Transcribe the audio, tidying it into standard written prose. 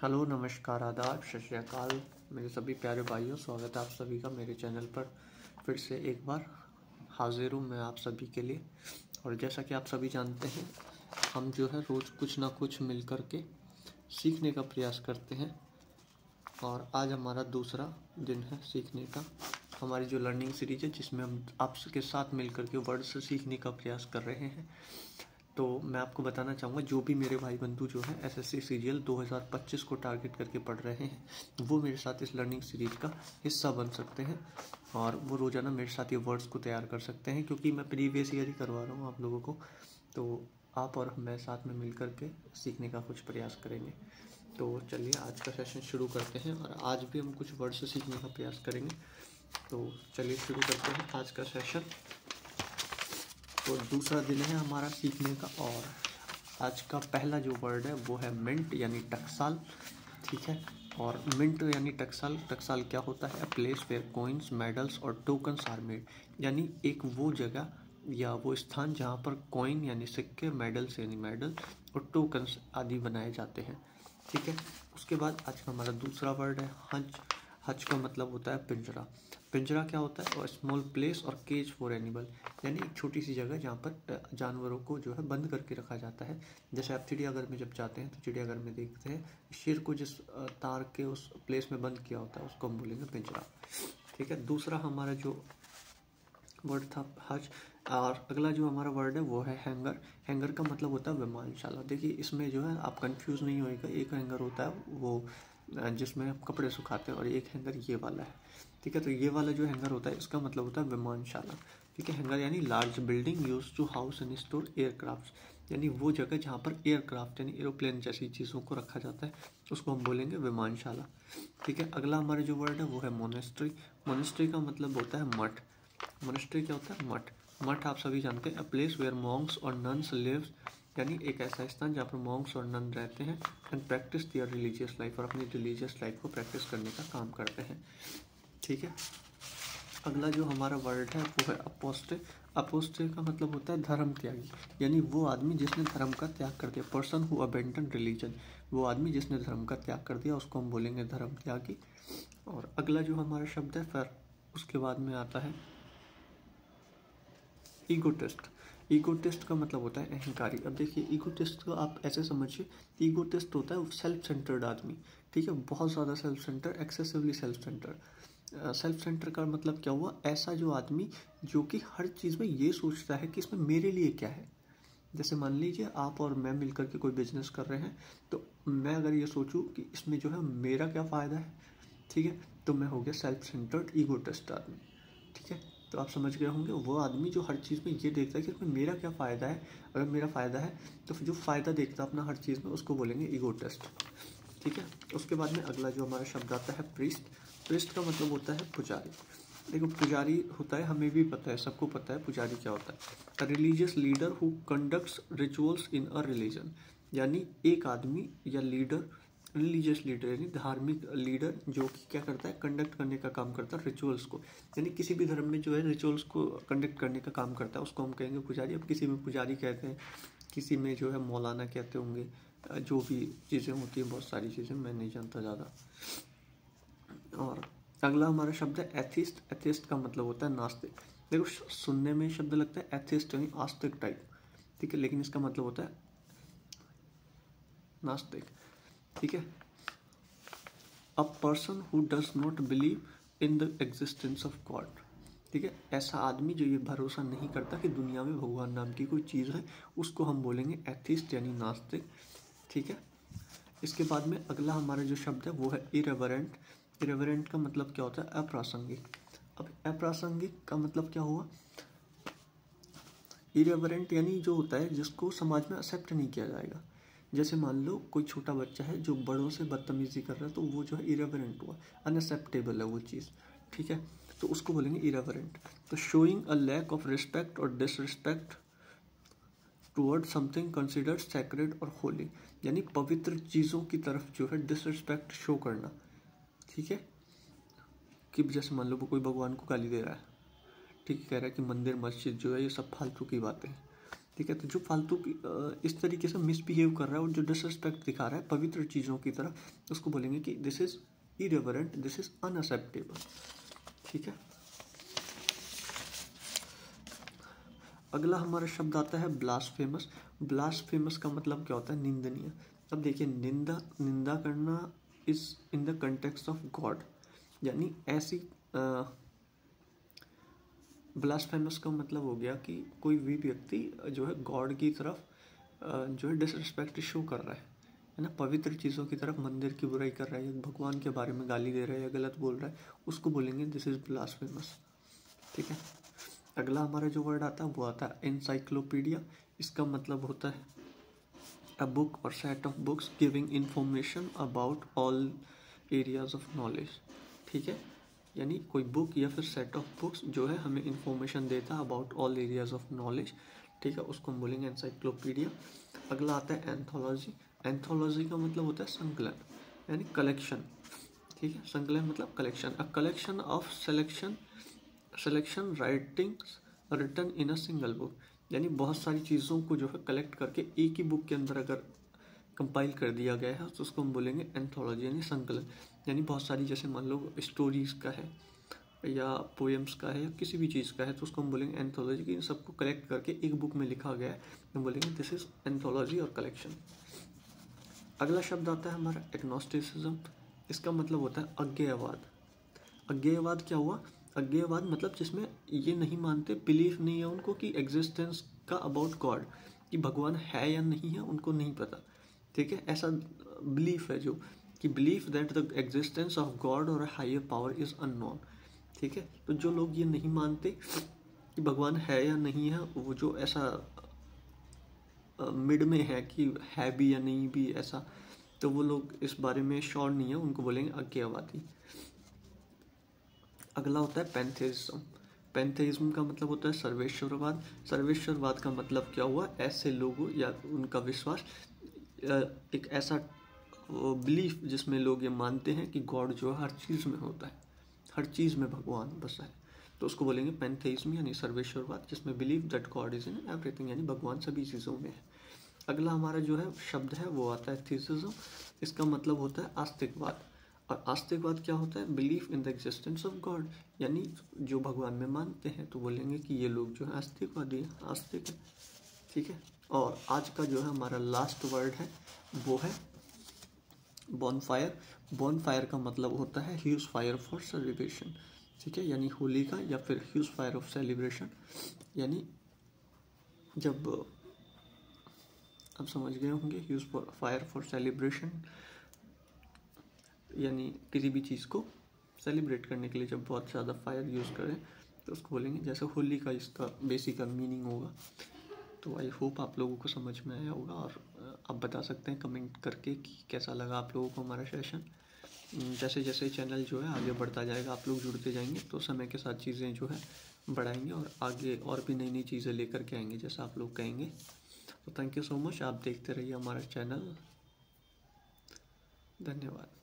Hello, नमस्कार, आदाब, सत श्री अकाल मेरे सभी प्यारे भाइयों। स्वागत है आप सभी का मेरे चैनल पर। फिर से एक बार हाजिर हूँ मैं आप सभी के लिए। और जैसा कि आप सभी जानते हैं, हम जो है रोज़ कुछ ना कुछ मिल कर के सीखने का प्रयास करते हैं। और आज हमारा दूसरा दिन है सीखने का। हमारी जो लर्निंग सीरीज है, जिसमें हम आपके साथ मिल कर के वर्ड से सीखने का प्रयास कर रहे हैं। तो मैं आपको बताना चाहूँगा, जो भी मेरे भाई बंधु जो है एसएससी सीजीएल 2025 को टारगेट करके पढ़ रहे हैं, वो मेरे साथ इस लर्निंग सीरीज का हिस्सा बन सकते हैं। और वो रोज़ाना मेरे साथ ये वर्ड्स को तैयार कर सकते हैं, क्योंकि मैं प्रीवियस ईयर ही करवा रहा हूँ आप लोगों को। तो आप और मैं साथ में मिल कर के सीखने का कुछ प्रयास करेंगे। तो चलिए आज का सेशन शुरू करते हैं। और आज भी हम कुछ वर्ड से सीखने का प्रयास करेंगे। तो चलिए शुरू करते हैं आज का सेशन। तो दूसरा दिन है हमारा सीखने का। और आज का पहला जो वर्ड है वो है मिंट यानी टकसाल। ठीक है। और मिंट यानी टकसाल, टकसाल क्या होता है? प्लेस वेयर कॉइन्स, मेडल्स और टोकन्स आर मेड। यानी एक वो जगह या वो स्थान जहाँ पर कॉइन यानी सिक्के, मेडल्स यानी मेडल और टोकन्स आदि बनाए जाते हैं। ठीक है। उसके बाद आज का हमारा दूसरा वर्ड है हज। हज का मतलब होता है पिंजरा। पिंजरा क्या होता है? और स्मॉल प्लेस और केज फॉर एनिमल, यानी एक छोटी सी जगह जहाँ पर जानवरों को जो है बंद करके रखा जाता है। जैसे आप चिड़ियाघर में जब जाते हैं तो चिड़ियाघर में देखते हैं शेर को जिस तार के उस प्लेस में बंद किया होता है, उसको हम बोलेंगे पिंजरा। ठीक है। दूसरा हमारा जो वर्ड था हज। और अगला जो हमारा वर्ड है वो है हैंगर। हैंगर का मतलब होता है विमानशाला। देखिए, इसमें जो है आप कंफ्यूज नहीं होएगा। एक हैंगर होता है वो जिसमें आप कपड़े सुखाते हैं, और एक हैंगर ये वाला है। ठीक है। तो ये वाला जो हैंगर होता है इसका मतलब होता है विमानशाला। ठीक है। हैंगर यानी large building use to house and store aircraft, यानी वो जगह जहाँ पर एयरक्राफ्ट यानी एरोप्लेन जैसी चीज़ों को रखा जाता है, उसको हम बोलेंगे विमानशाला। ठीक है। अगला हमारा जो वर्ड है वो है मोनेस्ट्री। मोनेस्ट्री का मतलब होता है मठ। मोनेस्ट्री क्या होता है? मठ। मठ आप सभी जानते हैं, अ प्लेस वेयर मॉन्क्स और नन्स लिव्स, यानी एक ऐसा स्थान जहाँ पर मॉन्क्स और नन रहते हैं and practice their religious life, और अपनी रिलीजियस लाइफ को प्रैक्टिस करने का काम करते हैं। ठीक है। अगला जो हमारा वर्ड है वो है अपोस्टे। अपोस्टे का मतलब होता है धर्म त्यागी, यानी वो आदमी जिसने धर्म का त्याग कर दिया। पर्सन हु अबेंडन रिलीजन, वो आदमी जिसने धर्म का त्याग कर दिया उसको हम बोलेंगे धर्म त्यागी। और अगला जो हमारा शब्द है फिर उसके बाद में आता है ईगोटिस्ट। ईगोटिस्ट का मतलब होता है अहंकारी। अब देखिए, ईगोटिस्ट को आप ऐसे समझिए, ईगोटिस्ट होता है सेल्फ सेंटर्ड आदमी। ठीक है। बहुत ज़्यादा self centre, excessively self centre. Self centre का मतलब क्या हुआ? ऐसा जो आदमी जो कि हर चीज़ में ये सोचता है कि इसमें मेरे लिए क्या है। जैसे मान लीजिए आप और मैं मिलकर के कोई बिजनेस कर रहे हैं, तो मैं अगर ये सोचूं कि इसमें जो है मेरा क्या फ़ायदा है, ठीक है, तो मैं हो गया सेल्फ सेंटर्ड ईगोटिस्ट आदमी। ठीक है। तो आप समझ गए होंगे, वो आदमी जो हर चीज़ में ये देखता है कि इसमें मेरा क्या फ़ायदा है। अगर मेरा फ़ायदा है तो जो फ़ायदा देखता है अपना हर चीज़ में, उसको बोलेंगे ईगोटिस्ट। ठीक है। उसके बाद में अगला जो हमारा शब्द आता है प्रीस्ट। प्रीस्ट का मतलब होता है पुजारी। देखो, पुजारी होता है, हमें भी पता है, सबको पता है पुजारी क्या होता है। A religious leader who conducts rituals in a religion, यानी एक आदमी या लीडर, रिलीजियस लीडर यानी धार्मिक लीडर, जो कि क्या करता है? कंडक्ट करने का काम करता है रिचुअल्स को। यानी किसी भी धर्म में जो है रिचुअल्स को कंडक्ट करने का काम करता है, उसको हम कहेंगे पुजारी। अब किसी में पुजारी कहते हैं, किसी में जो है मौलाना कहते होंगे। जो भी चीज़ें होती हैं, बहुत सारी चीज़ें मैं नहीं जानता ज़्यादा। और अगला हमारा शब्द है एथिस्ट। एथिस्ट का मतलब होता है नास्तिक। देखो, सुनने में शब्द लगता है एथिस्ट यानी आस्तिक टाइप, ठीक है, लेकिन इसका मतलब होता है नास्तिक। ठीक है। A person who does not believe in the existence of God. ठीक है। ऐसा आदमी जो ये भरोसा नहीं करता कि दुनिया में भगवान नाम की कोई चीज़ है, उसको हम बोलेंगे एथिस्ट यानी नास्तिक। ठीक है। इसके बाद में अगला हमारा जो शब्द है वो है इरेवरेंट। इरेवरेंट का मतलब क्या होता है? अप्रासंगिक। अब अप्रासंगिक का मतलब क्या हुआ? इरेवरेंट यानी जो होता है जिसको समाज में एक्सेप्ट नहीं किया जाएगा। जैसे मान लो कोई छोटा बच्चा है जो बड़ों से बदतमीजी कर रहा है, तो वो जो है इरेवरेंट हुआ, अनएक्सेप्टेबल है वो चीज़। ठीक है। तो उसको बोलेंगे इरेवरेंट। तो showing a lack of respect और disrespect toward something considered sacred और होली, यानी पवित्र चीज़ों की तरफ जो है डिसरिस्पेक्ट शो करना। ठीक है। कि जैसे मान लो कोई भगवान को गाली दे रहा है, ठीक है, कह रहा है कि मंदिर मस्जिद जो है ये सब फालतू की बातें हैं, ठीक है। तो जो फालतू की इस तरीके से मिसबिहेव कर रहा है और जो डिसरिस्पेक्ट दिखा रहा है पवित्र चीज़ों की तरफ, उसको बोलेंगे कि this is irreverent, this is unacceptable. ठीक है। अगला हमारा शब्द आता है ब्लास्फेमस। ब्लास्फेमस का मतलब क्या होता है? निंदनीय। अब देखिए, निंदा करना is in the context of God, यानी ऐसी ब्लास्फेमस का मतलब हो गया कि कोई भी व्यक्ति जो है गॉड की तरफ जो है डिसरिस्पेक्ट शो कर रहा है ना, पवित्र चीज़ों की तरफ, मंदिर की बुराई कर रहा है या भगवान के बारे में गाली दे रहा है या गलत बोल रहा है, उसको बोलेंगे दिस इज ब्लास्फेमस। ठीक है। अगला हमारा जो वर्ड आता है वो आता है एनसाइक्लोपीडिया। इसका मतलब होता है अ बुक और set of books giving information about all areas of knowledge. ठीक है। यानी कोई बुक या फिर सेट ऑफ बुक्स जो है हमें इंफॉर्मेशन देता है about all areas of knowledge. ठीक है, उसको हम बोलेंगे एनसाइक्लोपीडिया। अगला आता है एंथोलॉजी। एंथोलॉजी का मतलब होता है संकलन, यानी कलेक्शन। ठीक है, संकलन मतलब collection, a collection of selection writings written in a single book. यानी बहुत सारी चीज़ों को जो है कलेक्ट करके एक ही बुक के अंदर अगर कंपाइल कर दिया गया है तो उसको हम बोलेंगे एंथोलॉजी, यानी संकलन। यानी बहुत सारी, जैसे मान लो स्टोरीज का है या पोएम्स का है या किसी भी चीज़ का है, तो उसको हम बोलेंगे एंथोलॉजी, कि इन सबको कलेक्ट करके एक बुक में लिखा गया है, हम बोलेंगे दिस इज एंथोलॉजी और कलेक्शन। अगला शब्द आता है हमारा एग्नोस्टिसिज्म। इसका मतलब होता है अज्ञेयवाद। अज्ञेयवाद क्या हुआ? अज्ञेयवाद मतलब जिसमें ये नहीं मानते, बिलीफ नहीं है उनको कि एग्जिस्टेंस का अबाउट गॉड, कि भगवान है या नहीं है उनको नहीं पता। ठीक है, ऐसा बिलीफ है जो कि belief that the existence of God और हायर पावर इज अननोन। ठीक है, तो जो लोग ये नहीं मानते कि भगवान है या नहीं है, वो जो ऐसा मिड में है कि है भी या नहीं भी ऐसा, तो वो लोग इस बारे में श्योर नहीं है, उनको बोलेंगे अज्ञेयवादी। अगला होता है पैंथेइज्म। पैंथेइज्म का मतलब होता है सर्वेश्वरवाद। सर्वेश्वरवाद का मतलब क्या हुआ? ऐसे लोगों या उनका विश्वास, एक ऐसा बिलीफ जिसमें लोग ये मानते हैं कि गॉड जो है हर चीज़ में होता है, हर चीज़ में भगवान बसा है, तो उसको बोलेंगे पैंथेइज्म यानी सर्वेश्वरवाद, जिसमें believe that God is in everything, यानी भगवान सभी चीज़ों में है। अगला हमारा जो है शब्द है वो आता है थीसिज्म। इसका मतलब होता है आस्तिकवाद। और आस्तिकवाद क्या होता है? Belief in the existence of God, यानी जो भगवान में मानते हैं, तो बोलेंगे कि ये लोग जो है आस्तिकवादी है, आस्तिक है। ठीक है। और आज का जो है हमारा लास्ट वर्ड है वो है बॉनफायर। बॉनफायर का मतलब होता है ह्यूज फायर फॉर सेलिब्रेशन। ठीक है, यानी होली का या फिर ह्यूज फायर ऑफ सेलिब्रेशन, यानी जब आप समझ गए होंगे, ह्यूज फायर फॉर सेलिब्रेशन यानी किसी भी चीज़ को सेलिब्रेट करने के लिए जब बहुत ज़्यादा फायर यूज़ करें तो उसको बोलेंगे, जैसे होली का इसका बेसिक मीनिंग होगा। तो आई होप आप लोगों को समझ में आया होगा, और आप बता सकते हैं कमेंट करके कि कैसा लगा आप लोगों को हमारा सेशन। जैसे जैसे चैनल जो है आगे बढ़ता जाएगा, आप लोग जुड़ते जाएंगे, तो समय के साथ चीज़ें जो है बढ़ाएंगे और आगे और भी नई नई चीज़ें लेकर के आएंगे जैसा आप लोग कहेंगे। तो थैंक यू सो मच, आप देखते रहिए हमारा चैनल। धन्यवाद।